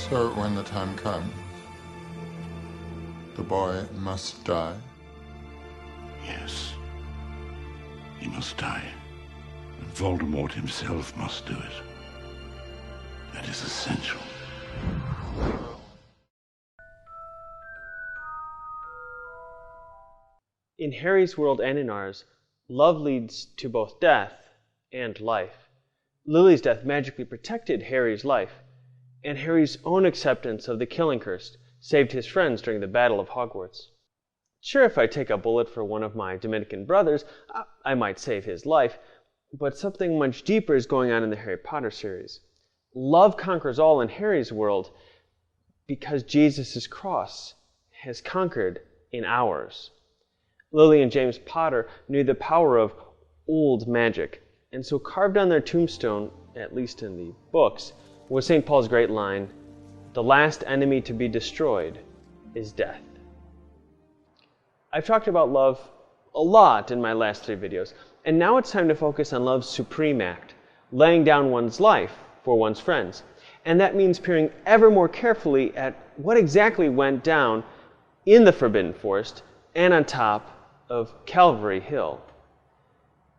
So when the time comes, the boy must die. Yes. He must die. And Voldemort himself must do it. That is essential. In Harry's world and in ours, love leads to both death and life. Lily's death magically protected Harry's life, and Harry's own acceptance of the killing curse saved his friends during the Battle of Hogwarts. Sure, if I take a bullet for one of my Dominican brothers, I might save his life, but something much deeper is going on in the Harry Potter series. Love conquers all in Harry's world because Jesus' cross has conquered in ours. Lily and James Potter knew the power of old magic, and so carved on their tombstone, at least in the books, was St. Paul's great line, "The last enemy to be destroyed is death." I've talked about love a lot in my last 3 videos, and now it's time to focus on love's supreme act, laying down one's life for one's friends. And that means peering ever more carefully at what exactly went down in the Forbidden Forest and on top of Calvary Hill.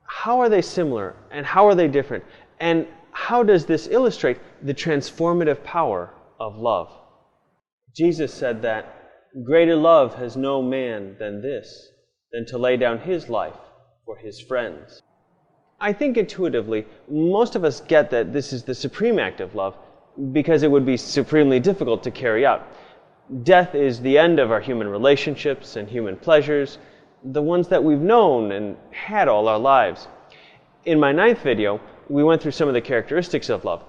How are they similar, and how are they different? And how does this illustrate the transformative power of love? Jesus said that greater love has no man than this, than to lay down his life for his friends. I think intuitively, most of us get that this is the supreme act of love, because it would be supremely difficult to carry out. Death is the end of our human relationships and human pleasures, the ones that we've known and had all our lives. In my 9th video, we went through some of the characteristics of love,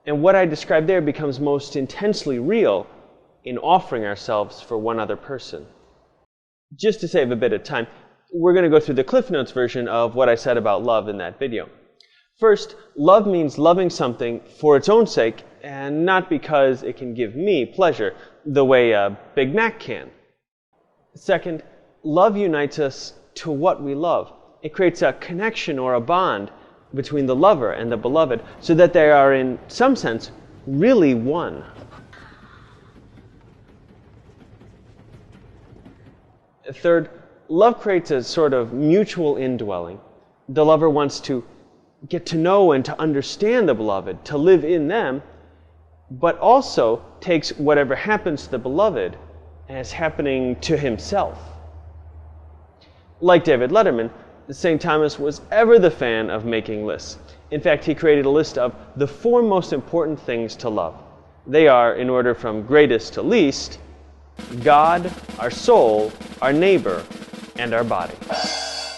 and what I described there becomes most intensely real in offering ourselves for one other person. Just to save a bit of time, we're going to go through the Cliff Notes version of what I said about love in that video. First, love means loving something for its own sake and not because it can give me pleasure, the way a Big Mac can. Second, love unites us to what we love. It creates a connection or a bond between the lover and the beloved so that they are, in some sense, really one. Third, love creates a sort of mutual indwelling. The lover wants to get to know and to understand the beloved, to live in them, but also takes whatever happens to the beloved as happening to himself. Like David Letterman, St. Thomas was ever the fan of making lists. In fact, he created a list of the 4 most important things to love. They are, in order from greatest to least, God, our soul, our neighbor, and our body.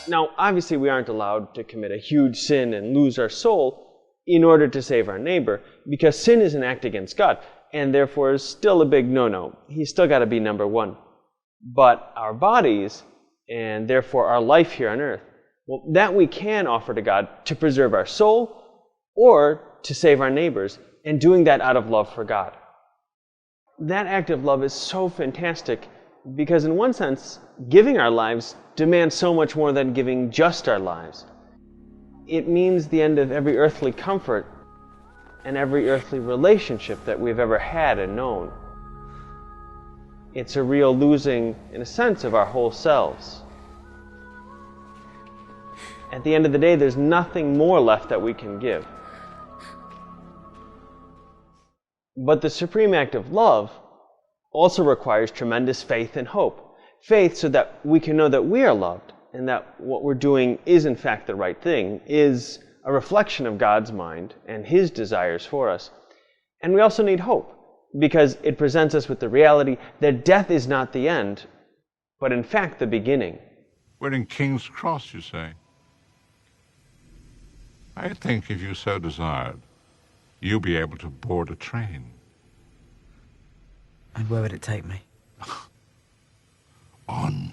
Now, obviously, we aren't allowed to commit a huge sin and lose our soul in order to save our neighbor, because sin is an act against God, and therefore is still a big no-no. He's still got to be number 1. But our bodies, and therefore our life here on earth, well, that we can offer to God to preserve our soul or to save our neighbors, and doing that out of love for God. That act of love is so fantastic because, in one sense, giving our lives demands so much more than giving just our lives. It means the end of every earthly comfort and every earthly relationship that we've ever had and known. It's a real losing, in a sense, of our whole selves. At the end of the day, there's nothing more left that we can give. But the supreme act of love also requires tremendous faith and hope. Faith so that we can know that we are loved and that what we're doing is in fact the right thing, is a reflection of God's mind and His desires for us. And we also need hope because it presents us with the reality that death is not the end, but in fact the beginning. We're in King's Cross, you say? I think if you so desired, you'll be able to board a train. And where would it take me? On.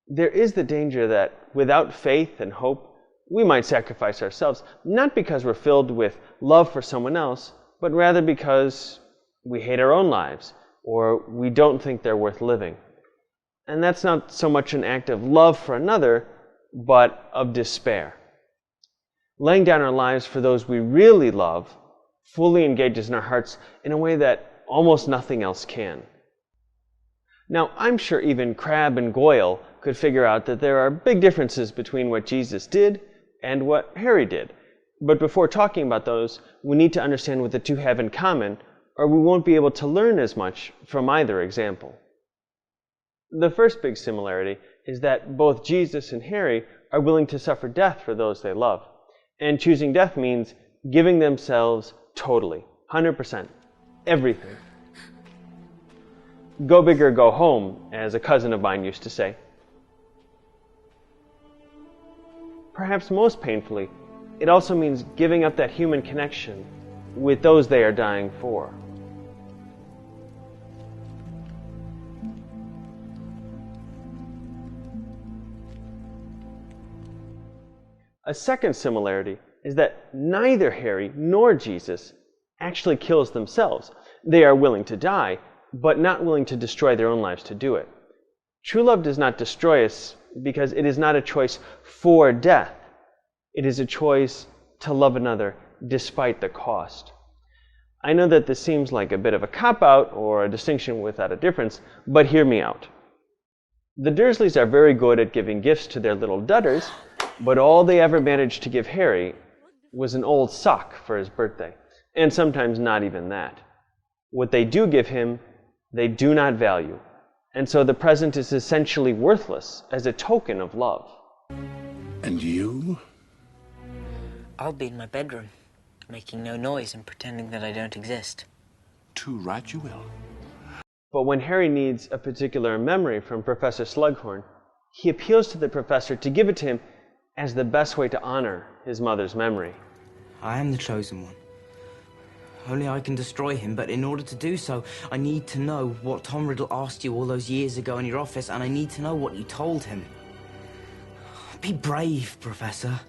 There is the danger that without faith and hope, we might sacrifice ourselves, not because we're filled with love for someone else, but rather because we hate our own lives, or we don't think they're worth living. And that's not so much an act of love for another, but of despair. Laying down our lives for those we really love fully engages in our hearts in a way that almost nothing else can. Now, I'm sure even Crabbe and Goyle could figure out that there are big differences between what Jesus did and what Harry did. But before talking about those, we need to understand what the two have in common, or we won't be able to learn as much from either example. The first big similarity is that both Jesus and Harry are willing to suffer death for those they love. And choosing death means giving themselves totally, 100%, everything. Go big or go home, as a cousin of mine used to say. Perhaps most painfully, it also means giving up that human connection with those they are dying for. A second similarity is that neither Harry nor Jesus actually kills themselves. They are willing to die, but not willing to destroy their own lives to do it. True love does not destroy us because it is not a choice for death. It is a choice to love another despite the cost. I know that this seems like a bit of a cop-out or a distinction without a difference, but hear me out. The Dursleys are very good at giving gifts to their little dudders, but all they ever managed to give Harry was an old sock for his birthday, and sometimes not even that. What they do give him, they do not value, and so the present is essentially worthless as a token of love. And you? I'll be in my bedroom, making no noise and pretending that I don't exist. Too right you will. But when Harry needs a particular memory from Professor Slughorn, he appeals to the professor to give it to him as the best way to honor his mother's memory. I am the chosen one. Only I can destroy him, but in order to do so, I need to know what Tom Riddle asked you all those years ago in your office, and I need to know what you told him. Be brave, Professor.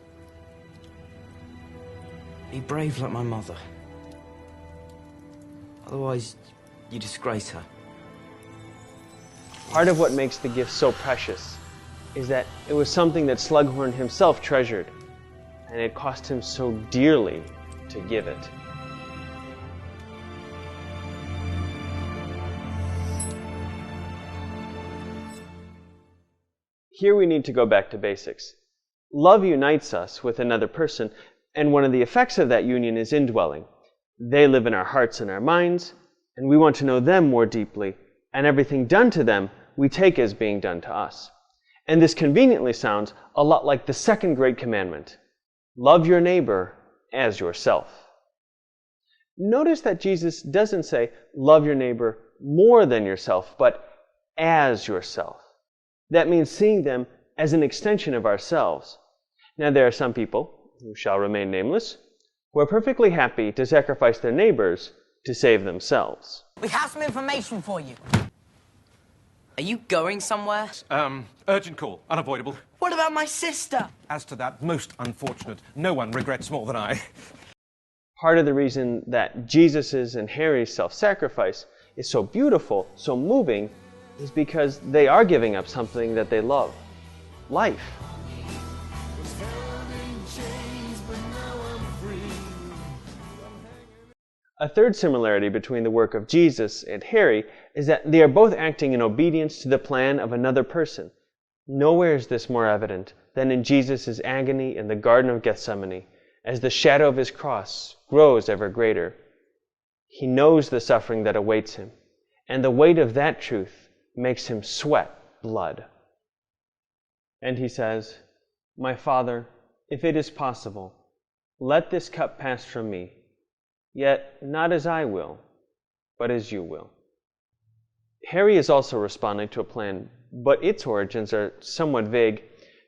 Be brave like my mother. Otherwise, you disgrace her. Part of what makes the gift so precious is that it was something that Slughorn himself treasured, and it cost him so dearly to give it. Here we need to go back to basics. Love unites us with another person, and one of the effects of that union is indwelling. They live in our hearts and our minds, and we want to know them more deeply, and everything done to them we take as being done to us. And this conveniently sounds a lot like the second great commandment: love your neighbor as yourself. Notice that Jesus doesn't say love your neighbor more than yourself, but as yourself. That means seeing them as an extension of ourselves. Now, there are some people, who shall remain nameless, who are perfectly happy to sacrifice their neighbors to save themselves. We have some information for you. Are you going somewhere? Urgent call. Unavoidable. What about my sister? As to that, most unfortunate. No one regrets more than I. Part of the reason that Jesus's and Harry's self-sacrifice is so beautiful, so moving, is because they are giving up something that they love: life. A third similarity between the work of Jesus and Harry is that they are both acting in obedience to the plan of another person. Nowhere is this more evident than in Jesus' agony in the Garden of Gethsemane, as the shadow of his cross grows ever greater. He knows the suffering that awaits him, and the weight of that truth makes him sweat blood. And he says, "My Father, if it is possible, let this cup pass from me. Yet not as I will, but as you will." Harry is also responding to a plan, but its origins are somewhat vague.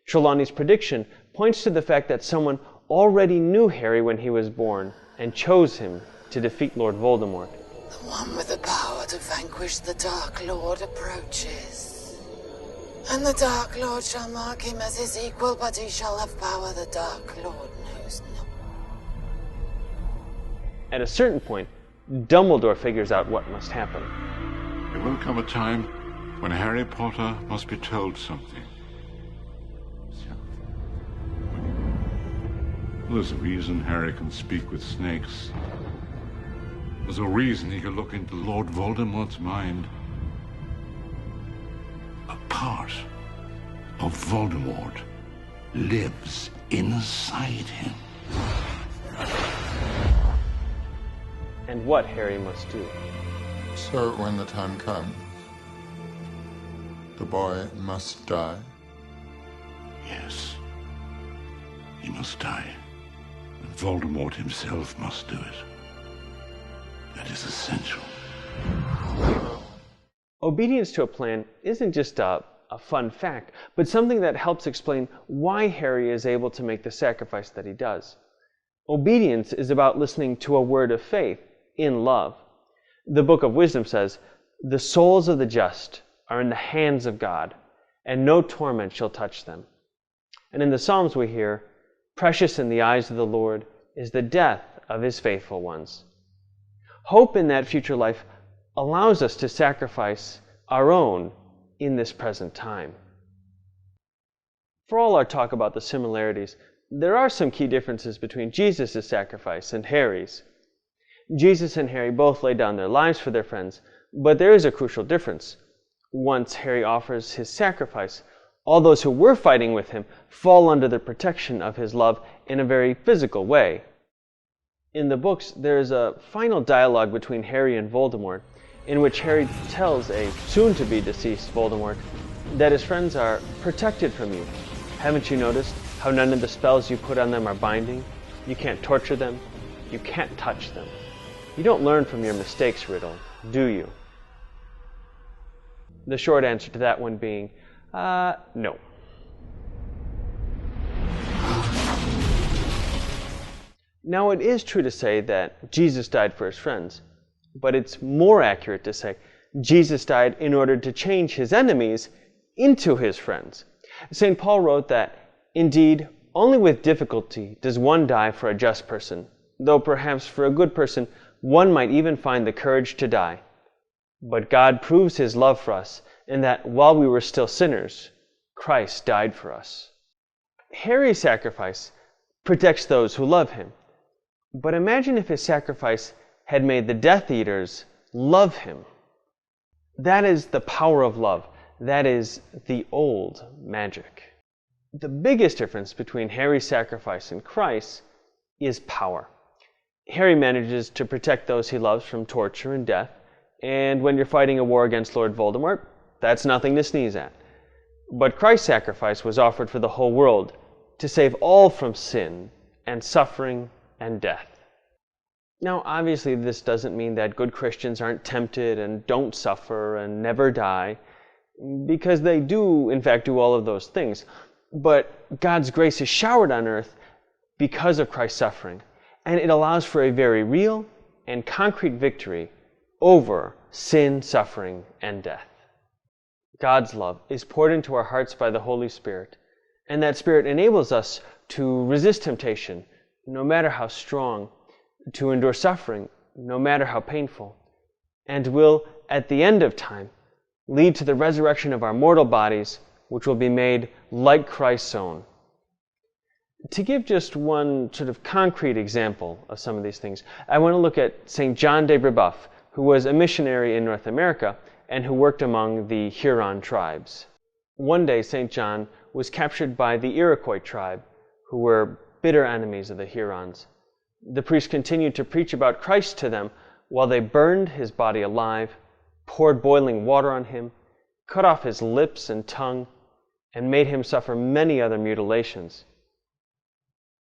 Trelawney's prediction points to the fact that someone already knew Harry when he was born and chose him to defeat Lord Voldemort. The one with the power to vanquish the Dark Lord approaches. And the Dark Lord shall mark him as his equal, but he shall have power the Dark Lord knows not. At a certain point, Dumbledore figures out what must happen. There will come a time when Harry Potter must be told something. Well, there's a reason Harry can speak with snakes, There's a reason he could look into Lord Voldemort's mind. A part of Voldemort lives inside him. And what Harry must do. So when the time comes, the boy must die. Yes. He must die. And Voldemort himself must do it. That is essential. Obedience to a plan isn't just a fun fact, but something that helps explain why Harry is able to make the sacrifice that he does. Obedience is about listening to a word of faith in love. The Book of Wisdom says, "The souls of the just are in the hands of God, and no torment shall touch them." And in the Psalms we hear, "Precious in the eyes of the Lord is the death of his faithful ones." Hope in that future life allows us to sacrifice our own in this present time. For all our talk about the similarities, there are some key differences between Jesus' sacrifice and Harry's. Jesus and Harry both lay down their lives for their friends, but there is a crucial difference. Once Harry offers his sacrifice, all those who were fighting with him fall under the protection of his love in a very physical way. In the books, there is a final dialogue between Harry and Voldemort, in which Harry tells a soon-to-be deceased Voldemort that his friends are protected from you. Haven't you noticed how none of the spells you put on them are binding? You can't torture them. You can't touch them. You don't learn from your mistakes, Riddle, do you? The short answer to that one being, no. Now, it is true to say that Jesus died for his friends, but it's more accurate to say Jesus died in order to change his enemies into his friends. St. Paul wrote that, "Indeed, only with difficulty does one die for a just person, though perhaps for a good person one might even find the courage to die. But God proves his love for us in that while we were still sinners, Christ died for us." Harry's sacrifice protects those who love him. But imagine if his sacrifice had made the Death Eaters love him. That is the power of love. That is the old magic. The biggest difference between Harry's sacrifice and Christ's is power. Harry manages to protect those he loves from torture and death, and when you're fighting a war against Lord Voldemort, that's nothing to sneeze at. But Christ's sacrifice was offered for the whole world, to save all from sin and suffering and death. Now, obviously, this doesn't mean that good Christians aren't tempted and don't suffer and never die, because they do, in fact, do all of those things. But God's grace is showered on earth because of Christ's suffering, and it allows for a very real and concrete victory over sin, suffering, and death. God's love is poured into our hearts by the Holy Spirit, and that Spirit enables us to resist temptation, no matter how strong, to endure suffering, no matter how painful, and will, at the end of time, lead to the resurrection of our mortal bodies, which will be made like Christ's own. To give just one sort of concrete example of some of these things, I want to look at St. John de Brebeuf, who was a missionary in North America and who worked among the Huron tribes. One day, St. John was captured by the Iroquois tribe, who were bitter enemies of the Hurons. The priest continued to preach about Christ to them while they burned his body alive, poured boiling water on him, cut off his lips and tongue, and made him suffer many other mutilations.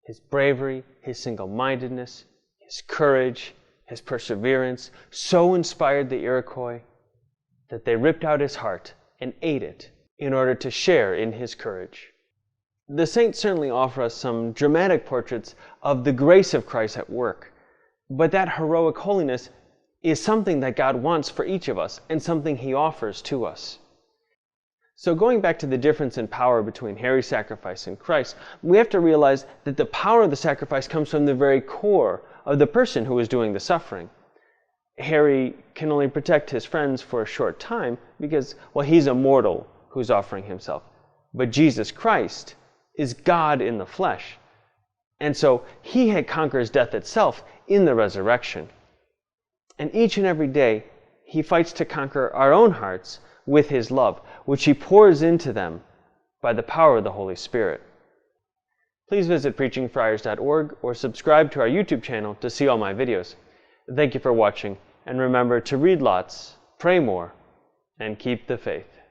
His bravery, his single-mindedness, his courage, his perseverance so inspired the Iroquois that they ripped out his heart and ate it in order to share in his courage. The saints certainly offer us some dramatic portraits of the grace of Christ at work, but that heroic holiness is something that God wants for each of us and something he offers to us. So going back to the difference in power between Harry's sacrifice and Christ, we have to realize that the power of the sacrifice comes from the very core of the person who is doing the suffering. Harry can only protect his friends for a short time because, well, he's a mortal who's offering himself. But Jesus Christ is God in the flesh. And so he conquers death itself in the resurrection. And each and every day, he fights to conquer our own hearts with his love, which he pours into them by the power of the Holy Spirit. Please visit preachingfriars.org or subscribe to our YouTube channel to see all my videos. Thank you for watching, and remember to read lots, pray more, and keep the faith.